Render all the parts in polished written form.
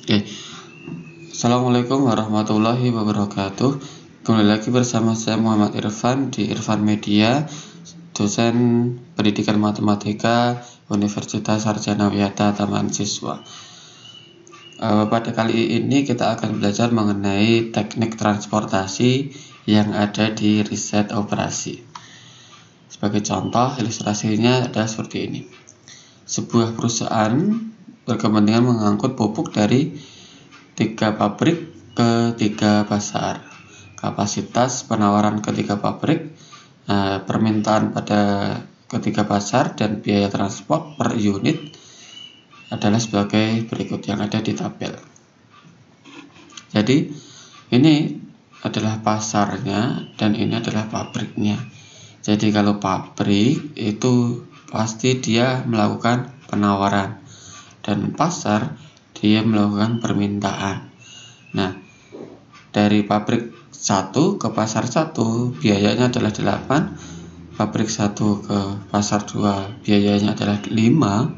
Oke, Assalamualaikum warahmatullahi wabarakatuh. Kembali lagi bersama saya Muhammad Irfan di Irfan Media, dosen pendidikan matematika Universitas Sarjana Wiyata Taman Siswa. Pada kali ini kita akan belajar mengenai teknik transportasi yang ada di riset operasi. Sebagai contoh, ilustrasinya adalah seperti ini. Sebuah perusahaan berkepentingan mengangkut pupuk dari 3 pabrik ke 3 pasar. Kapasitas penawaran ke 3 pabrik, permintaan pada ketiga pasar, dan biaya transport per unit adalah sebagai berikut yang ada di tabel. Jadi ini adalah pasarnya dan ini adalah pabriknya. Jadi kalau pabrik itu pasti dia melakukan penawaran, dan pasar dia melakukan permintaan. Nah, dari pabrik 1 ke pasar 1 biayanya adalah 8, pabrik 1 ke pasar 2 biayanya adalah 5,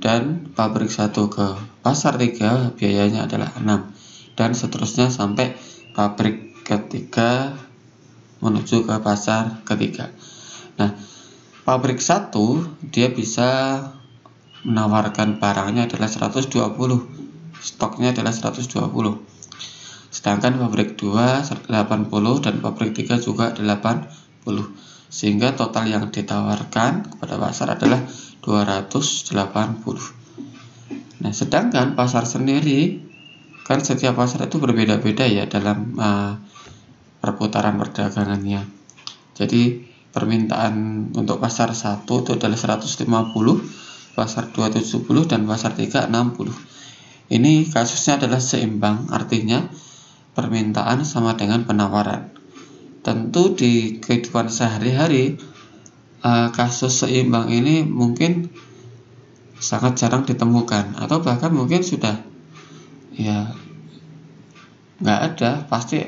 dan pabrik 1 ke pasar 3 biayanya adalah 6, dan seterusnya sampai pabrik ketiga menuju ke pasar ketiga. Nah, pabrik 1 dia bisa menawarkan barangnya adalah 120, stoknya adalah 120. Sedangkan pabrik 2 80 dan pabrik 3 juga 80. Sehingga total yang ditawarkan kepada pasar adalah 280. Nah, sedangkan pasar sendiri kan setiap pasar itu berbeda-beda ya dalam perputaran perdagangannya. Jadi permintaan untuk pasar 1 itu adalah 150, pasar 2 70, dan pasar 3 60. Ini kasusnya adalah seimbang, artinya permintaan sama dengan penawaran. Tentu di kehidupan sehari-hari kasus seimbang ini mungkin sangat jarang ditemukan, atau bahkan mungkin sudah ya nggak ada, pasti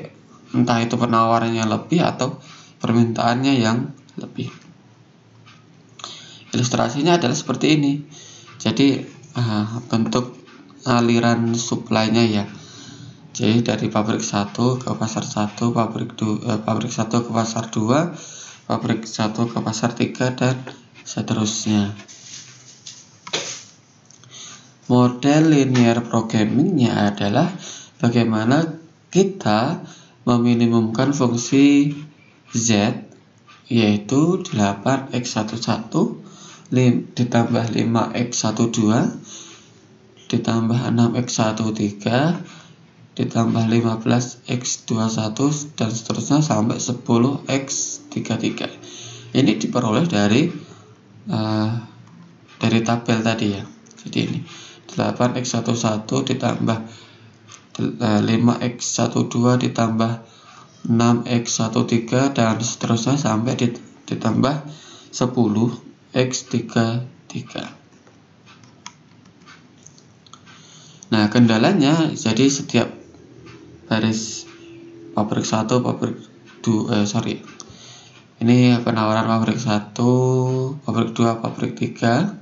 entah itu penawarannya lebih atau permintaannya yang lebih. Ilustrasinya adalah seperti ini. Jadi bentuk aliran supply-nya ya. Jadi dari pabrik 1 ke pasar 1, pabrik 1 ke pasar 2, pabrik 1 ke pasar 3, dan seterusnya. Model linear programming-nya adalah bagaimana kita meminimumkan fungsi Z, yaitu 8x11 ditambah 5x12 ditambah 6x13 ditambah 15x21 dan seterusnya sampai 10x33. Ini diperoleh dari tabel tadi ya. Jadi ini 8x11 ditambah 5x12 ditambah 6x13 dan seterusnya sampai ditambah 10x33. Nah, kendalanya jadi setiap baris pabrik 1, pabrik 2, ini penawaran pabrik 1, pabrik 2, pabrik 3,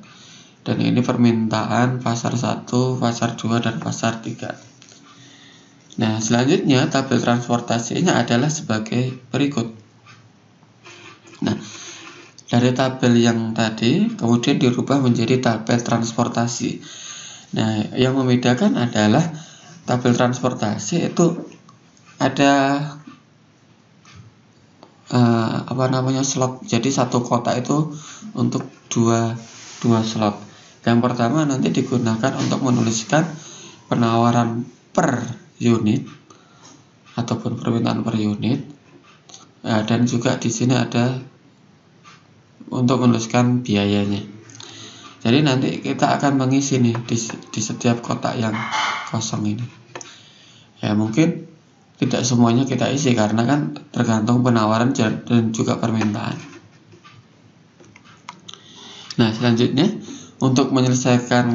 dan ini permintaan pasar 1, pasar 2, dan pasar 3. Nah, selanjutnya tabel transportasinya adalah sebagai berikut. Nah, dari tabel yang tadi kemudian dirubah menjadi tabel transportasi. Nah, yang membedakan adalah tabel transportasi itu ada slot. Jadi satu kotak itu untuk dua slot. Yang pertama nanti digunakan untuk menuliskan penawaran per unit ataupun permintaan per unit, dan juga di sini ada untuk menuliskan biayanya. Jadi nanti kita akan mengisi nih di setiap kotak yang kosong ini. Ya, mungkin tidak semuanya kita isi karena kan tergantung penawaran dan juga permintaan. Nah, selanjutnya untuk menyelesaikan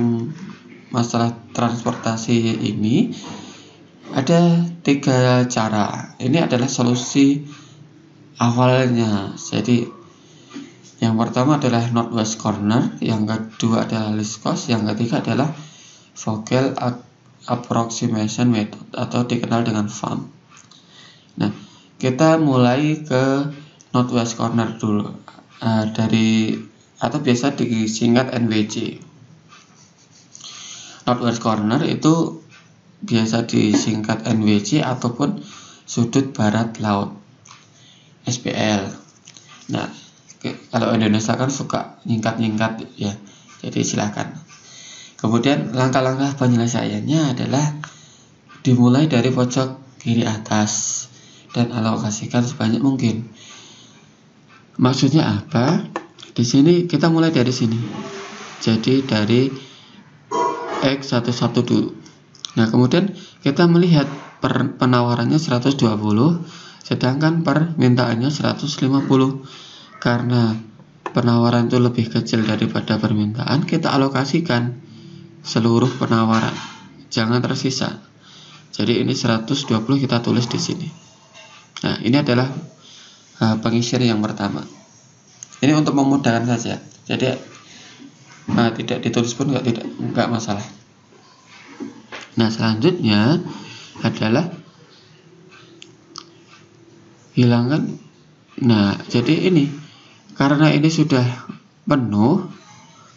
masalah transportasi ini ada 3 cara. Ini adalah solusi awalnya. Jadi yang pertama adalah northwest corner, yang kedua adalah least cost, yang ketiga adalah Vogel approximation method atau dikenal dengan FAM. Nah, kita mulai ke northwest corner dulu, dari atau biasa disingkat NWC. Northwest corner itu biasa disingkat NWC ataupun sudut barat laut, SBL. Nah, kalau Indonesia kan suka nyingkat-nyingkat ya, jadi silakan. Kemudian langkah-langkah penyelesaiannya adalah dimulai dari pojok kiri atas dan alokasikan sebanyak mungkin. Maksudnya apa? Di sini kita mulai dari sini. Jadi dari X11 dulu. Nah, kemudian kita melihat penawarannya 120, sedangkan permintaannya 150. Karena penawaran itu lebih kecil daripada permintaan, kita alokasikan seluruh penawaran, jangan tersisa. Jadi ini 120 kita tulis di sini. Nah, ini adalah pengisian yang pertama. Ini untuk memudahkan saja. Jadi tidak ditulis pun enggak masalah. Nah, selanjutnya adalah hilangkan. Nah, jadi ini karena ini sudah penuh,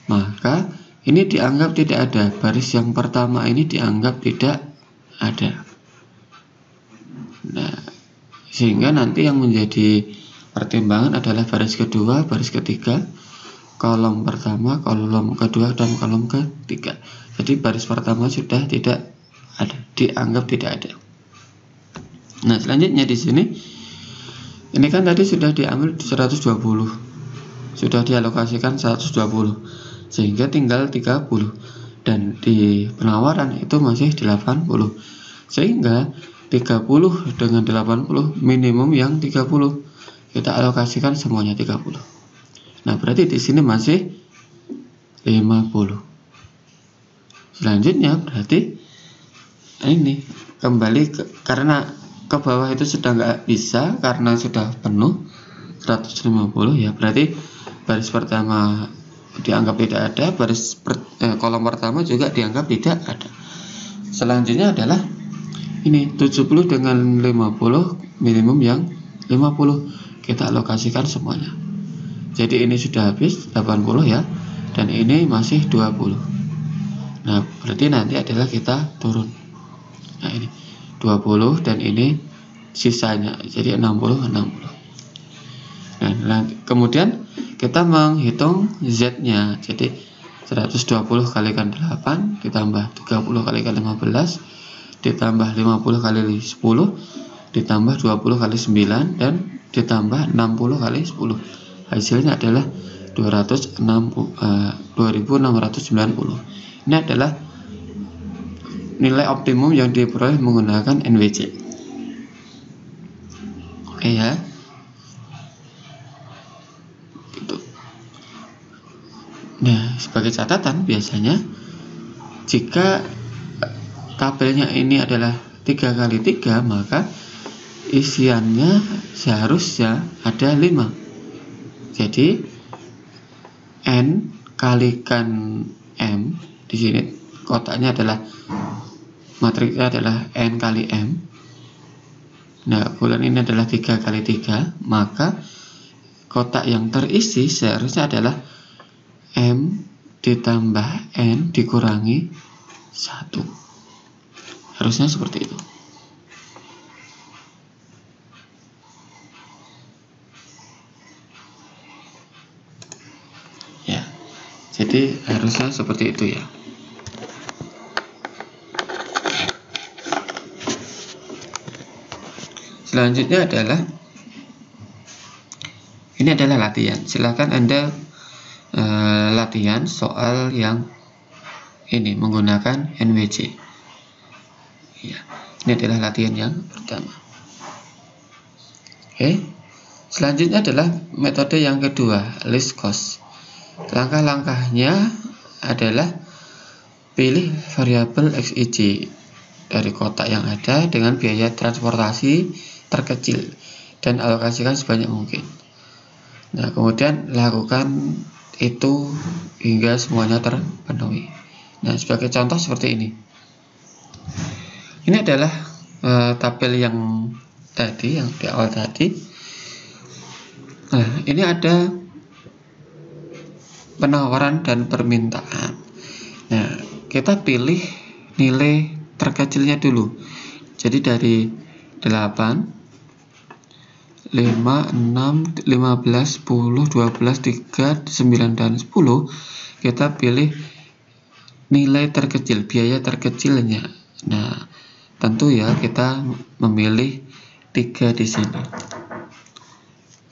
maka ini dianggap tidak ada. Baris yang pertama ini dianggap tidak ada. Nah, sehingga nanti yang menjadi pertimbangan adalah baris kedua, baris ketiga, kolom pertama, kolom kedua, dan kolom ketiga. Jadi baris pertama sudah tidak ada, dianggap tidak ada. Nah, selanjutnya di sini ini kan tadi sudah diambil 120, sudah dialokasikan 120, sehingga tinggal 30, dan di penawaran itu masih 80, sehingga 30 dengan 80 minimum yang 30, kita alokasikan semuanya 30. Nah, berarti di sini masih 50. Selanjutnya berarti ini kembali karena ke bawah itu sudah nggak bisa karena sudah penuh 150 ya, berarti baris pertama dianggap tidak ada, kolom pertama juga dianggap tidak ada. Selanjutnya adalah ini 70 dengan 50 minimum yang 50, kita alokasikan semuanya. Jadi ini sudah habis 80 ya, dan ini masih 20. Nah, berarti nanti adalah kita turun. Nah, ini 20 dan ini sisanya, jadi 60. Nah, kemudian kita menghitung Z-nya. Jadi 120 kalikan 8 ditambah 30 kalikan 15 ditambah 50 kali 10 ditambah 20 kali 9 dan ditambah 60 kali 10. Hasilnya adalah 2690. Ini adalah nilai optimum yang diperoleh menggunakan NWC. Oke ya. Gitu. Nah, sebagai catatan biasanya jika tabelnya ini adalah 3 kali 3, maka isiannya seharusnya ada 5. Jadi N kalikan M, di sini kotaknya adalah matriksnya adalah N kali M. Nah, bulan ini adalah 3 kali 3, maka kotak yang terisi seharusnya adalah M ditambah N dikurangi 1. Harusnya seperti itu. Ya, jadi harusnya seperti itu ya. Selanjutnya adalah ini adalah latihan. Silakan Anda latihan soal yang ini menggunakan NWC. Ya, ini adalah latihan yang pertama. Oke. Selanjutnya adalah metode yang kedua, least cost. Langkah-langkahnya adalah pilih variabel XIJ dari kotak yang ada dengan biaya transportasi terkecil dan alokasikan sebanyak mungkin. Nah, kemudian lakukan itu hingga semuanya terpenuhi. Nah, sebagai contoh seperti ini. Ini adalah tabel yang tadi, yang di awal tadi. Nah, ini ada penawaran dan permintaan. Nah, kita pilih nilai terkecilnya dulu. Jadi dari 8, 5, 6, 15, 10, 12, 3, 9, dan 10. Kita pilih nilai terkecil, biaya terkecilnya. Nah, tentu ya kita memilih 3 di sini.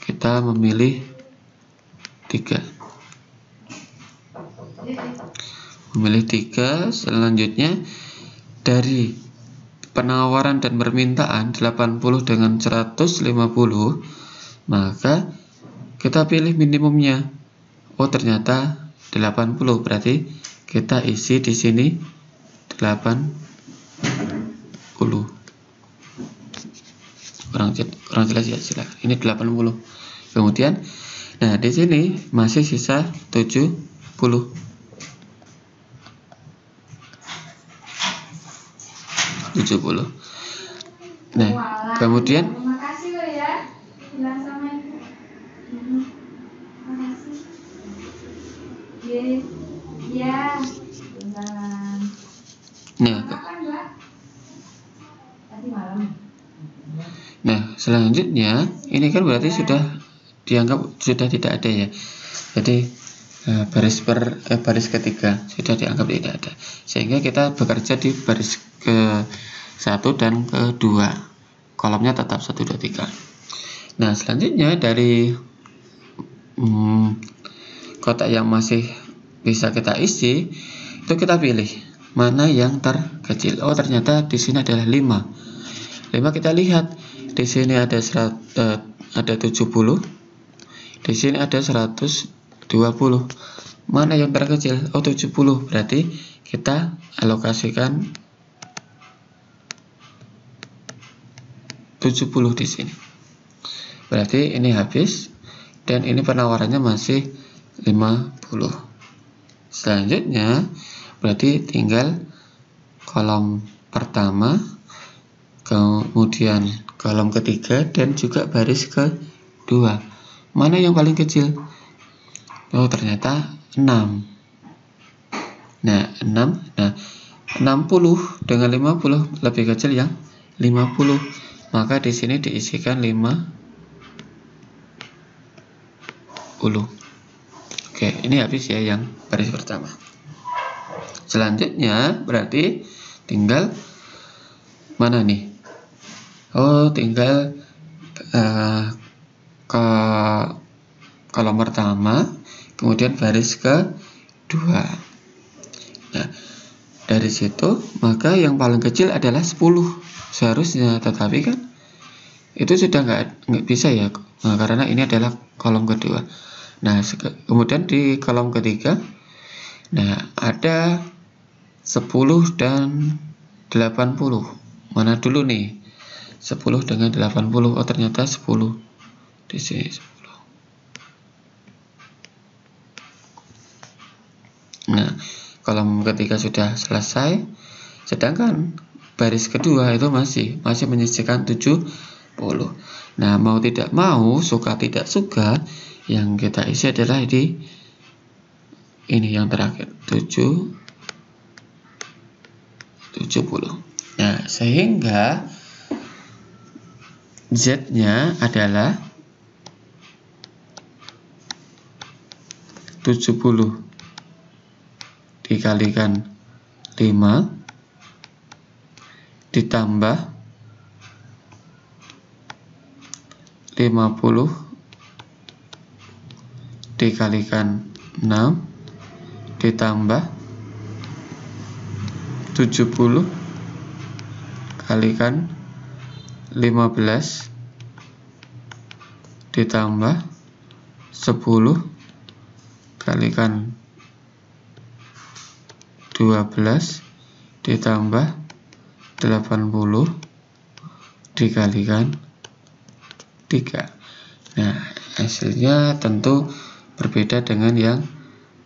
Kita memilih 3. Memilih 3. Selanjutnya dari penawaran dan permintaan 80 dengan 150, maka kita pilih minimumnya. Oh, ternyata 80, berarti kita isi di sini 80. Kurang jelas ya, silakan. Ini 80. Kemudian nah di sini masih sisa 70. Nah, kemudian nah selanjutnya ini kan berarti sudah dianggap sudah tidak ada ya. Jadi baris ketiga sudah dianggap tidak ada, sehingga kita bekerja di baris ke 1 dan ke 2, kolomnya tetap 1, 2, 3. Nah, selanjutnya dari kotak yang masih bisa kita isi, itu kita pilih mana yang terkecil. Oh, ternyata di sini adalah 5. Kita lihat di sini ada 70, di sini ada 120. Mana yang terkecil? Oh, 70. Berarti kita alokasikan 70 di sini. Berarti ini habis dan ini penawarannya masih 50. Selanjutnya berarti tinggal kolom pertama, kemudian kolom ketiga, dan juga baris kedua. Mana yang paling kecil? Oh, ternyata 6. Nah, 6. Nah, 60 dengan 50 lebih kecil yang 50. Maka di sini diisikan 50. Oke, ini habis ya yang baris pertama. Selanjutnya berarti tinggal mana nih? Oh, tinggal ke kolom pertama, kemudian baris kedua. Nah, dari situ maka yang paling kecil adalah 10 seharusnya, tetapi kan itu sudah nggak bisa ya, karena ini adalah kolom kedua. Nah, kemudian di kolom ketiga, nah ada 10 dan 80. Mana dulu nih? 10 dengan 80. Oh, ternyata 10 di sini, 10. Nah, kolom ketiga sudah selesai, sedangkan baris kedua itu masih menyisihkan 70. Nah, mau tidak mau, suka tidak suka, yang kita isi adalah di ini yang terakhir, 70. Nah, sehingga Z-nya adalah 70 dikalikan 5 ditambah 50 dikalikan 6 ditambah 70 kalikan 15 ditambah 10 kalikan 12 ditambah 80 dikalikan 3. Nah, hasilnya tentu berbeda dengan yang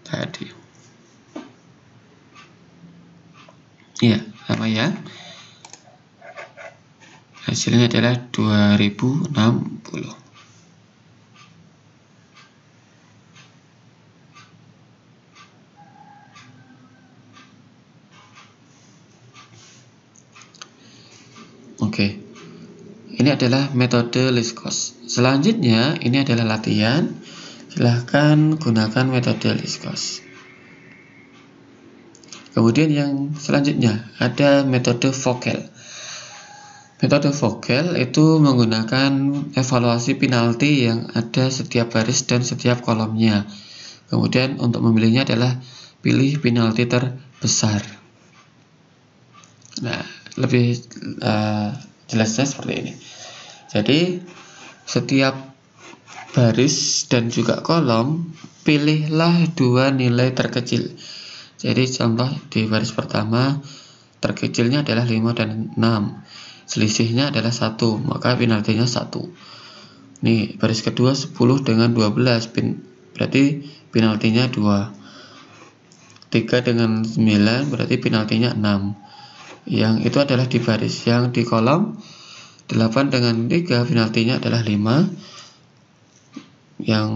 tadi. Ya, sama ya. Hasilnya adalah 2060. Oke. Ini adalah metode least cost. Selanjutnya ini adalah latihan. Silahkan gunakan metode least cost. Kemudian yang selanjutnya ada metode Vocal. Metode Vocal itu menggunakan evaluasi penalti yang ada setiap baris dan setiap kolomnya. Kemudian untuk memilihnya adalah pilih penalti terbesar. Nah, lebih jelasnya seperti ini. Jadi setiap baris dan juga kolom pilihlah dua nilai terkecil. Jadi contoh di baris pertama terkecilnya adalah 5 dan 6, selisihnya adalah 1, maka penaltinya 1. Nih baris kedua 10 dengan 12, berarti penaltinya 2. 3 dengan 9 berarti penaltinya 6. Yang itu adalah di baris. Yang di kolom 8 dengan 3 penaltinya adalah 5. Yang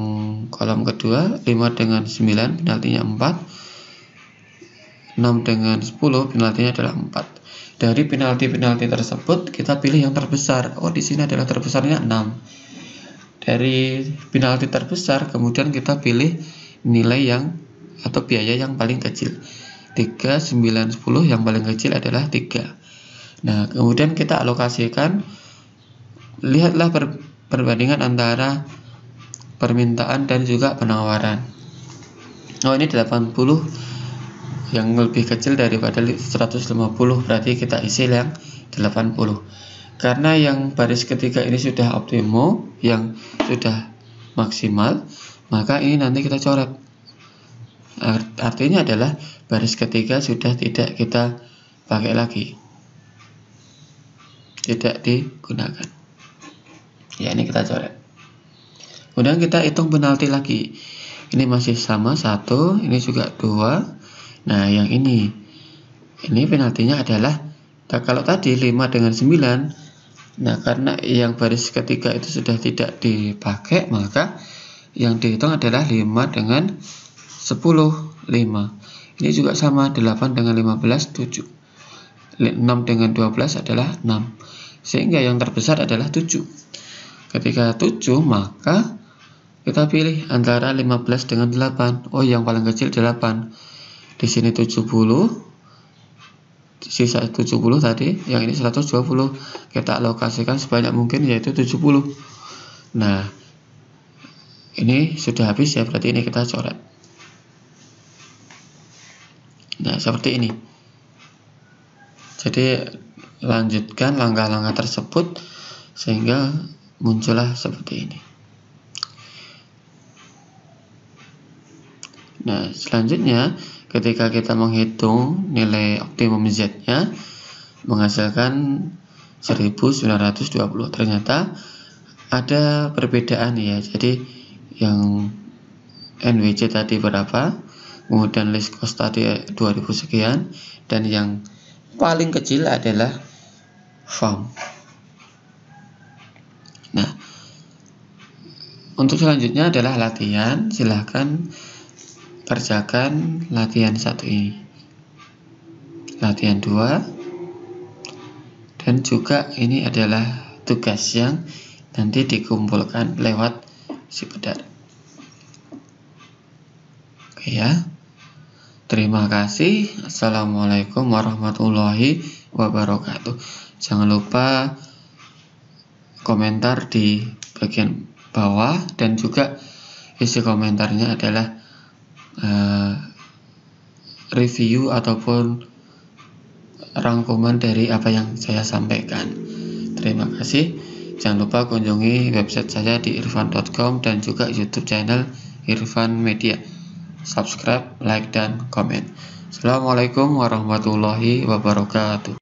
kolom kedua 5 dengan 9 penaltinya 4. 6 dengan 10 penaltinya adalah 4. Dari penalti-penalti tersebut kita pilih yang terbesar. Oh, di sini adalah terbesarnya 6. Dari penalti terbesar kemudian kita pilih nilai yang atau biaya yang paling kecil. 3, 9, 10 yang paling kecil adalah 3. Nah, kemudian kita alokasikan. Lihatlah perbandingan antara permintaan dan juga penawaran. Oh, ini 80 yang lebih kecil daripada 150, berarti kita isi yang 80. Karena yang baris ketiga ini sudah optimum, yang sudah maksimal, maka ini nanti kita coret. Artinya adalah baris ketiga sudah tidak kita pakai lagi, tidak digunakan. Ya, ini kita coret. Kemudian kita hitung penalti lagi. Ini masih sama 1, ini juga 2. Nah, yang ini penaltinya adalah, kalau tadi 5 dengan 9. Nah, karena yang baris ketiga itu sudah tidak dipakai, maka yang dihitung adalah 5 dengan 10, 5. Ini juga sama, 8 dengan 15, 7. 6 dengan 12 adalah 6. Sehingga yang terbesar adalah 7. Ketika 7, maka kita pilih antara 15 dengan 8. Oh, yang paling kecil 8. Di sini 70, sisa 70 tadi, yang ini 120. Kita alokasikan sebanyak mungkin, yaitu 70. Nah, ini sudah habis ya, berarti ini kita coret. Nah, seperti ini. Jadi lanjutkan langkah-langkah tersebut sehingga muncullah seperti ini. Nah, selanjutnya ketika kita menghitung nilai optimum Z-nya menghasilkan 1920. Ternyata ada perbedaan ya. Jadi yang NWC tadi berapa, kemudian least cost tadi 2000 sekian, dan yang paling kecil adalah FAM. Nah, untuk selanjutnya adalah latihan. Silahkan kerjakan latihan 1 ini, latihan 2, dan juga ini adalah tugas yang nanti dikumpulkan lewat Sipedar. Oke ya, terima kasih. Assalamualaikum warahmatullahi wabarakatuh. Jangan lupa komentar di bagian bawah, dan juga isi komentarnya adalah review ataupun rangkuman dari apa yang saya sampaikan. Terima kasih. Jangan lupa kunjungi website saya di irfan.com dan juga YouTube channel Irfan Media. Subscribe, like, dan komen. Assalamualaikum warahmatullahi wabarakatuh.